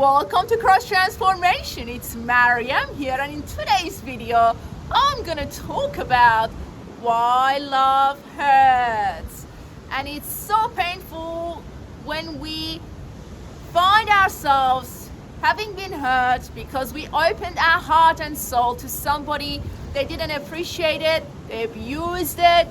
Welcome to Cross Transformation. It's Mariam here, and in today's video I'm gonna talk about why love hurts. And it's so painful when we find ourselves having been hurt because we opened our heart and soul to somebody. They didn't appreciate it, they abused it,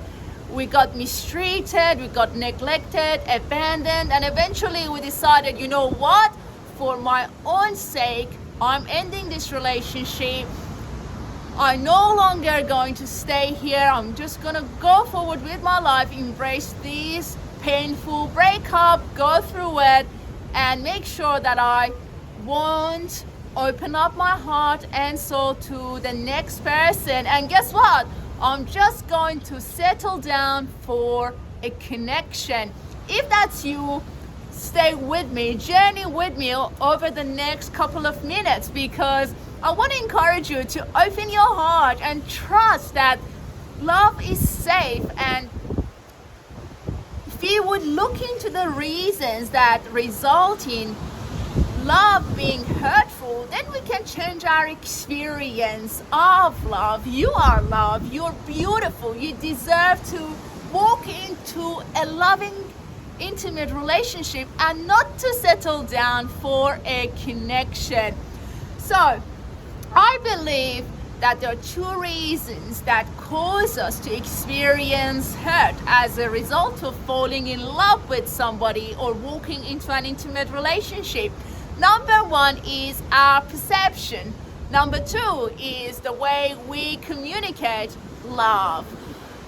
we got mistreated, we got neglected, abandoned, and eventually we decided, you know what, for my own sake, I'm ending this relationship. I'm no longer going to stay here. I'm just gonna go forward with my life, embrace this painful breakup, go through it, and make sure that I won't open up my heart and soul to the next person. And guess what? I'm just going to settle down for a connection. If that's you, stay with me, journey with me over the next couple of minutes, because I want to encourage you to open your heart and trust that love is safe. And if you would look into the reasons that result in love being hurtful, then we can change our experience of love. You are loved, you're beautiful, you deserve to walk into a loving, intimate relationship and not to settle down for a connection. So I believe that there are two reasons that cause us to experience hurt as a result of falling in love with somebody or walking into an intimate relationship. Number one is our perception. Number two is the way we communicate love.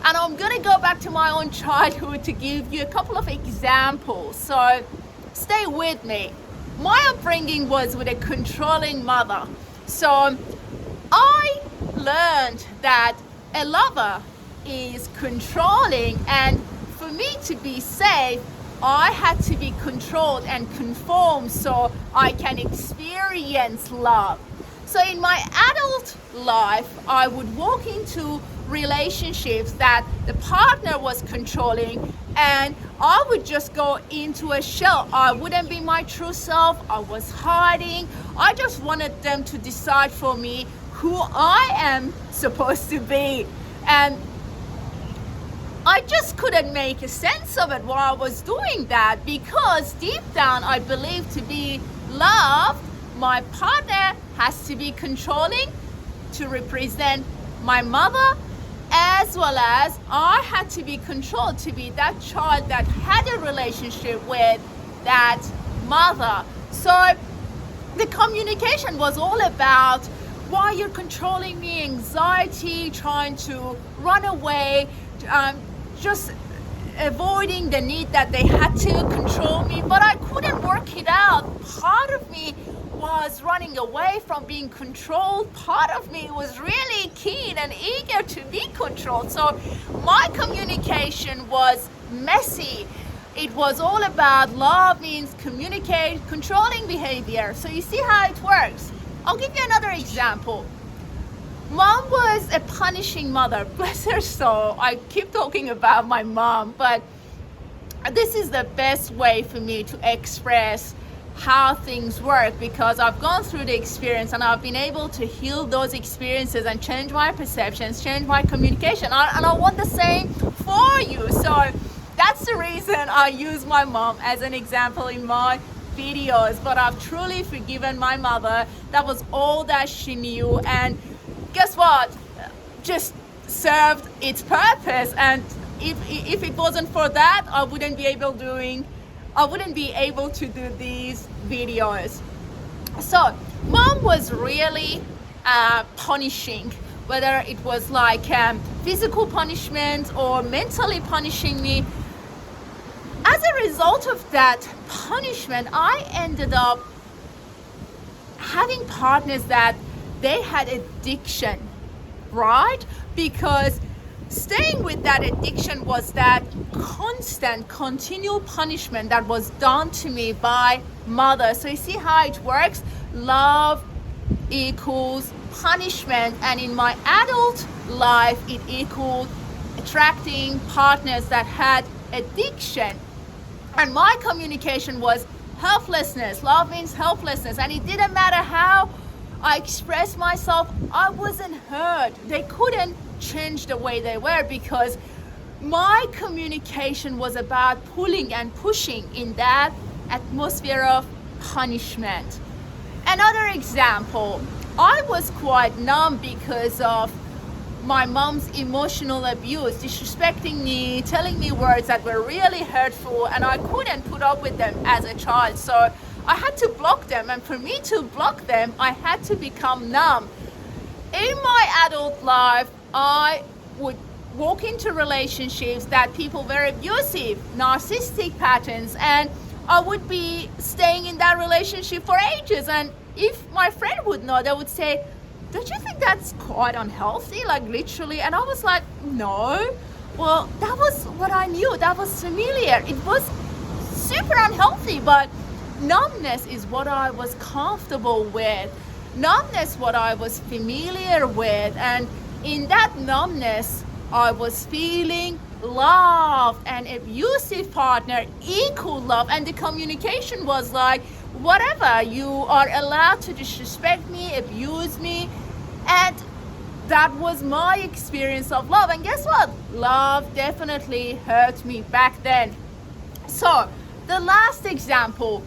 And I'm gonna go back to my own childhood to give you a couple of examples. So stay with me. My upbringing was with a controlling mother. So I learned that a lover is controlling, and for me to be safe, I had to be controlled and conform so I can experience love. So in my adult life, I would walk into relationships that the partner was controlling, and I would just go into a shell. I wouldn't be my true self. I was hiding. I just wanted them to decide for me who I am supposed to be. And I just couldn't make a sense of it while I was doing that, because deep down I believed to be loved, my partner has to be controlling to represent my mother, as well as I had to be controlled to be that child that had a relationship with that mother. So the communication was all about, why you're controlling me, anxiety, trying to run away, just avoiding the need that they had to control me, but I couldn't work it out. Part of me was running away from being controlled. Part of me was really keen and eager to be controlled. So my communication was messy. It was all about love means communicate, controlling behavior. So you see how it works. I'll give you another example. Mom was a punishing mother, bless her soul. I keep talking about my mom, but this is the best way for me to express how things work, because I've gone through the experience and I've been able to heal those experiences and change my perceptions, change my communication. And I want the same for you. So that's the reason I use my mom as an example in my videos. But I've truly forgiven my mother. That was all that she knew. And guess what? Just served its purpose. And if it wasn't for that, I wouldn't be able to do these videos. So mom was really punishing, whether it was like physical punishment or mentally punishing me. As a result of that punishment, I ended up having partners that they had addiction, right? Because staying with that addiction was that constant, continual punishment that was done to me by mother. So you see how it works? Love equals punishment. And in my adult life, it equaled attracting partners that had addiction. And my communication was helplessness. Love means helplessness, and it didn't matter how I expressed myself, I wasn't heard. They couldn't change the way they were because my communication was about pulling and pushing in that atmosphere of punishment. Another example, I was quite numb because of my mom's emotional abuse, disrespecting me, telling me words that were really hurtful, and I couldn't put up with them as a child. So I had to block them, and for me to block them, I had to become numb. In my adult life, I would walk into relationships that people were abusive, narcissistic patterns, and I would be staying in that relationship for ages. And if my friend would know, they would say, don't you think that's quite unhealthy? Like literally. And I was like, no. Well, that was what I knew. That was familiar. It was super unhealthy, but numbness is what I was comfortable with. Numbness, what I was familiar with. And in that numbness, I was feeling loved, an abusive partner, equal love, and the communication was like, whatever, you are allowed to disrespect me, abuse me. And that was my experience of love. And guess what? Love definitely hurt me back then. So the last example,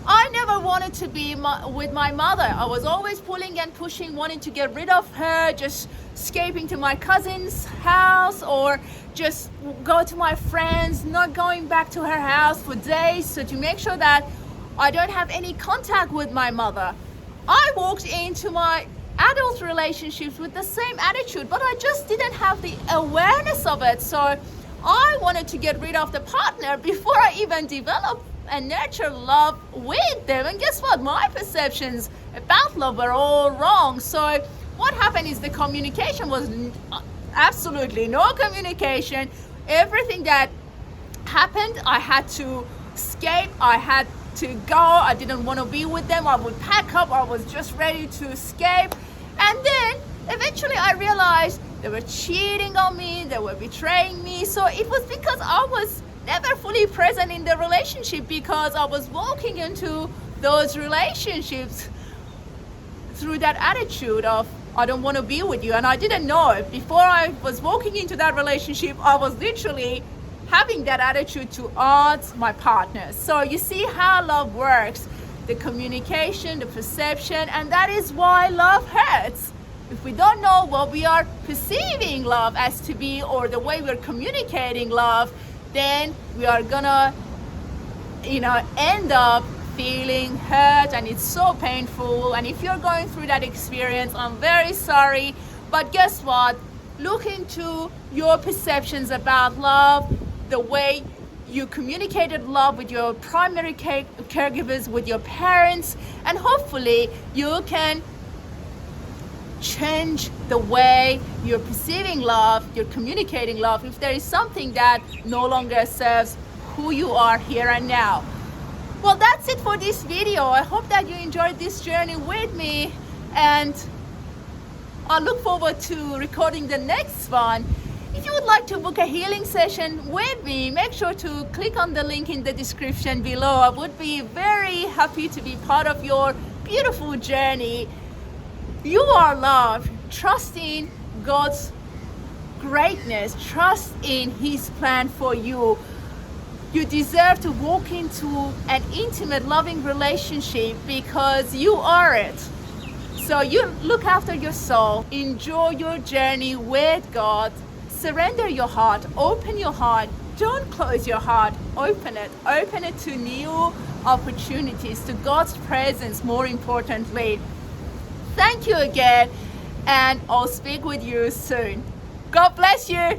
I never wanted to be with my mother. I was always pulling and pushing, wanting to get rid of her, just escaping to my cousin's house or just go to my friends, not going back to her house for days, so to make sure that I don't have any contact with my mother. I walked into my adult relationships with the same attitude, but I just didn't have the awareness of it. So I wanted to get rid of the partner before I even developed and nurture love with them. And guess what? My perceptions about love were all wrong. So what happened is the communication was absolutely no communication. Everything that happened, I had to escape. I had to go. I didn't want to be with them. I would pack up. I was just ready to escape. And then eventually I realized they were cheating on me. They were betraying me. So it was because I was never fully present in the relationship, because I was walking into those relationships through that attitude of, I don't want to be with you. And I didn't know it. Before I was walking into that relationship, I was literally having that attitude towards my partner. So you see how love works. The communication, the perception, and that is why love hurts. If we don't know what we are perceiving love as to be, or the way we're communicating love, then we are gonna, end up feeling hurt, and it's so painful. And if you're going through that experience, I'm very sorry. But guess what? Look into your perceptions about love, the way you communicated love with your primary caregivers, with your parents, and hopefully you can change the way you're perceiving love, you're communicating love, if there is something that no longer serves who you are here and now. Well, that's it for this video. I hope that you enjoyed this journey with me, and I look forward to recording the next one. If you would like to book a healing session with me, make sure to click on the link in the description below. I would be very happy to be part of your beautiful journey. You are loved. Trust in God's greatness. Trust in His plan for you. You deserve to walk into an intimate, loving relationship because you are it. So you look after your soul. Enjoy your journey with God. Surrender your heart. Open your heart. Don't close your heart. Open it. Open it to new opportunities, to God's presence, more importantly. Thank you again, and I'll speak with you soon. God bless you.